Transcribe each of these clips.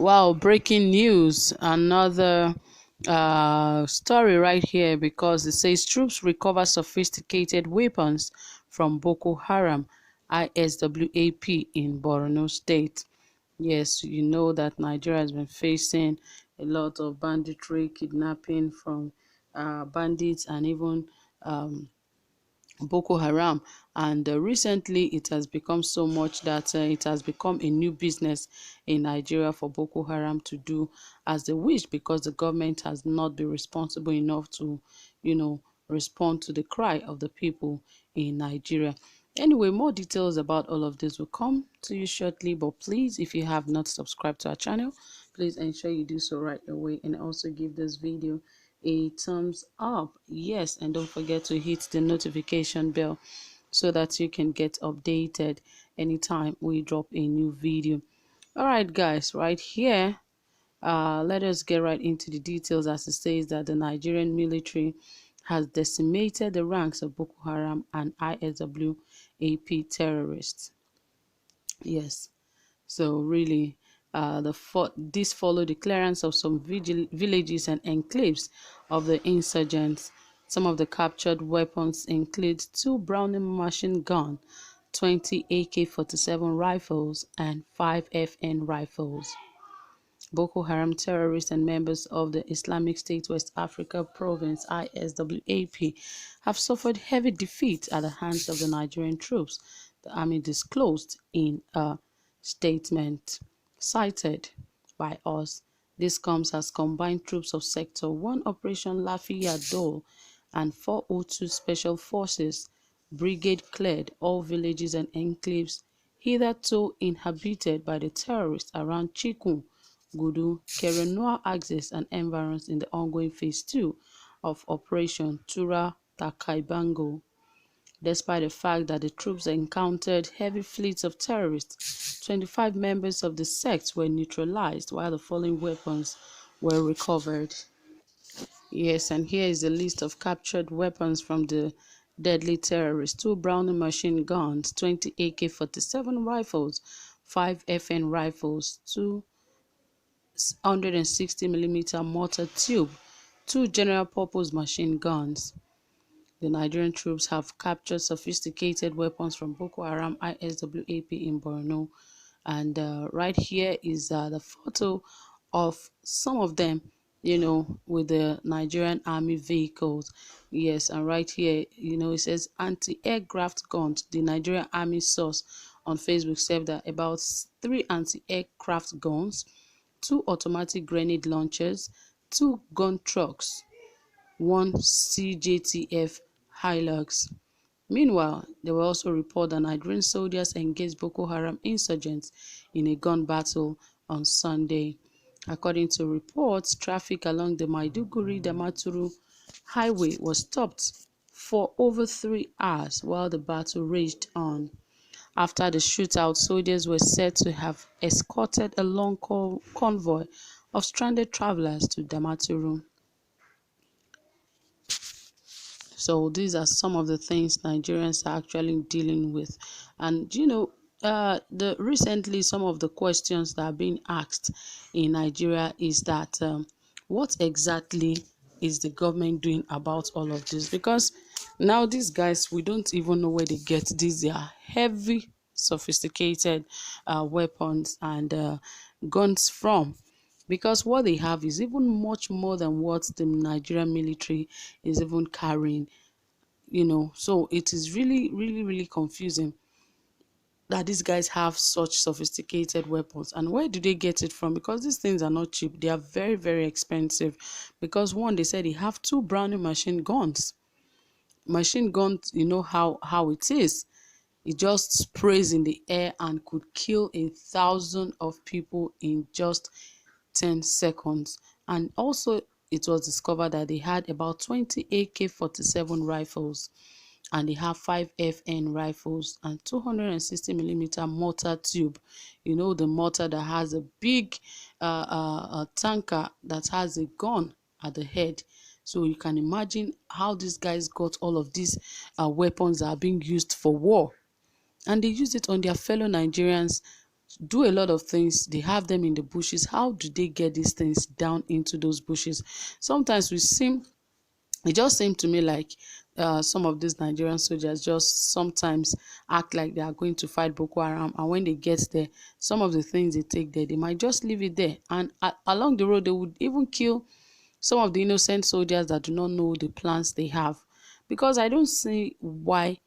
Wow, breaking news. Another story right here because it says troops recover sophisticated weapons from Boko Haram, ISWAP in Borno State. Yes, you know that Nigeria has been facing a lot of banditry, kidnapping from bandits, and even Boko Haram. And recently, it has become so much that it has become a new business in Nigeria for Boko Haram to do as they wish, because the government has not been responsible enough to, respond to the cry of the people in Nigeria. Anyway, more details about all of this will come to you shortly, but please, if you have not subscribed to our channel, please ensure you do so right away, and also give this video a thumbs up. Yes, and don't forget to hit the notification bell so that you can get updated anytime we drop a new video. All right, guys, right here, let us get right into the details, as it says that the Nigerian military has decimated the ranks of Boko Haram and ISWAP terrorists. Yes, so really, this followed the clearance of some villages and enclaves of the insurgents. Some of the captured weapons include 2 Browning machine gun, 20 AK-47 rifles, and 5 FN rifles. Boko Haram terrorists and members of the Islamic State West Africa Province (ISWAP) have suffered heavy defeat at the hands of the Nigerian troops, the army disclosed in a statement cited by us. This comes as combined troops of Sector 1 Operation Lafiya Dole and 402 Special Forces Brigade cleared all villages and enclaves hitherto inhabited by the terrorists around Chikun, Gudu, Kerenoa axis and environs in the ongoing Phase 2 of Operation Tura Takaibango. Despite the fact that the troops encountered heavy fleets of terrorists, 25 members of the sect were neutralized while the following weapons were recovered. Yes, and here is a list of captured weapons from the deadly terrorists: 2 Browning machine guns, 20 AK-47 rifles, 5 FN rifles, 2 160mm mortar tube, 2 general-purpose machine guns. The Nigerian troops have captured sophisticated weapons from Boko Haram ISWAP in Borno. And right here is the photo of some of them, with the Nigerian army vehicles. Yes, and right here, it says anti-aircraft guns. The Nigerian army source on Facebook said that about 3 anti-aircraft guns, 2 automatic grenade launchers, 2 gun trucks, 1 CJTF Hilux. Meanwhile, there were also reports that Nigerian soldiers engaged Boko Haram insurgents in a gun battle on Sunday. According to reports, traffic along the Maiduguri-Damaturu highway was stopped for over 3 hours while the battle raged on. After the shootout, soldiers were said to have escorted a long convoy of stranded travelers to Damaturu. So these are some of the things Nigerians are actually dealing with. And the recently some of the questions that are being asked in Nigeria is that what exactly is the government doing about all of this? Because now these guys, we don't even know where they get these heavy, sophisticated weapons and guns from, because what they have is even much more than what the Nigerian military is even carrying. So it is really, really, really confusing that these guys have such sophisticated weapons. And where do they get it from? Because these things are not cheap. They are very, very expensive. Because one, they said they have 2 Browning machine guns. Machine guns, you know how it is. It just sprays in the air and could kill 1,000 of people in just 10 seconds. And also, it was discovered that they had about 20 AK-47 rifles, and they have 5 FN rifles and 260mm mortar tube. The mortar that has a big tanker that has a gun at the head. So you can imagine how these guys got all of these weapons that are being used for war. And they use it on their fellow Nigerians do a lot of things. They have them in the bushes. How do they get these things down into those bushes? Sometimes it just seemed to me like some of these Nigerian soldiers just sometimes act like they are going to fight Boko Haram, and when they get there, some of the things they take there, they might just leave it there, and along the road they would even kill some of the innocent soldiers that do not know the plans they have. Because I don't see why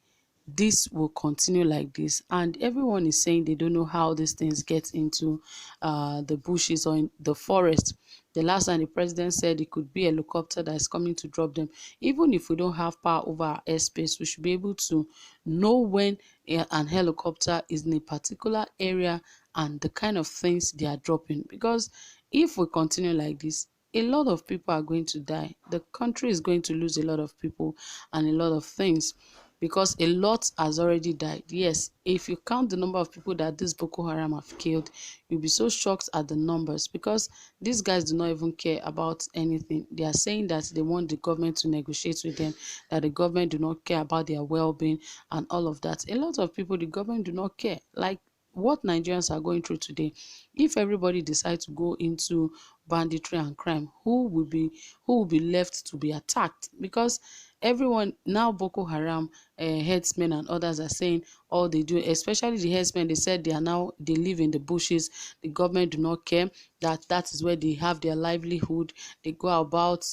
this will continue like this, and everyone is saying they don't know how these things get into the bushes or in the forest. The last time the president said it could be a helicopter that is coming to drop them. Even if we don't have power over our airspace, we should be able to know when an helicopter is in a particular area and the kind of things they are dropping. Because if we continue like this, a lot of people are going to die. The country is going to lose a lot of people and a lot of things, because a lot has already died. Yes, if you count the number of people that this Boko Haram have killed, you'll be so shocked at the numbers, because these guys do not even care about anything. They are saying that they want the government to negotiate with them, that the government do not care about their well-being and all of that. A lot of people, the government do not care. Like what Nigerians are going through today, if everybody decides to go into banditry and crime, who will be left to be attacked? Because everyone now, Boko Haram headsmen and others are saying all they do, especially the headsmen, they said they live in the bushes. The government do not care, that is where they have their livelihood. They go about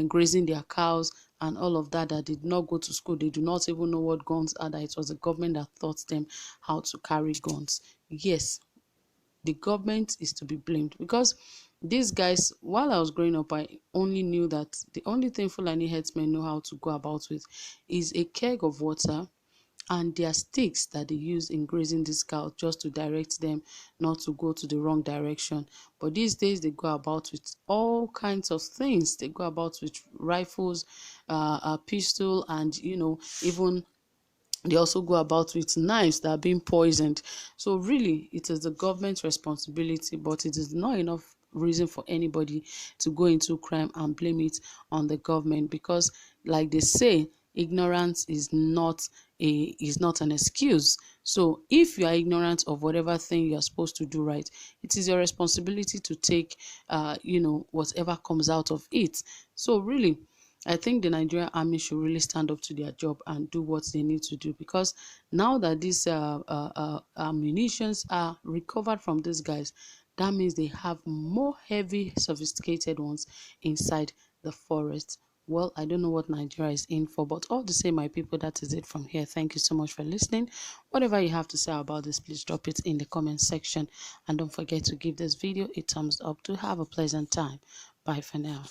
grazing their cows and all of that, that they did not go to school. They do not even know what guns are, that it was the government that taught them how to carry guns. Yes, the government is to be blamed, because these guys, while I was growing up, I only knew that the only thing Fulani herdsmen know how to go about with is a keg of water and their sticks that they use in grazing these cows, just to direct them not to go to the wrong direction. But these days they go about with all kinds of things. They go about with rifles, a pistol, and even they also go about with knives that are being poisoned. So really, it is the government's responsibility, but it is not enough reason for anybody to go into crime and blame it on the government, because like they say, ignorance is not an excuse. So if you are ignorant of whatever thing you are supposed to do right, it is your responsibility to take whatever comes out of it. So really, I think the Nigerian army should really stand up to their job and do what they need to do, because now that these munitions are recovered from these guys, that means they have more heavy, sophisticated ones inside the forest. Well, I don't know what Nigeria is in for, but all the same, my people, that is it from here. Thank you so much for listening. Whatever you have to say about this, please drop it in the comment section. And don't forget to give this video a thumbs up. To have a pleasant time. Bye for now.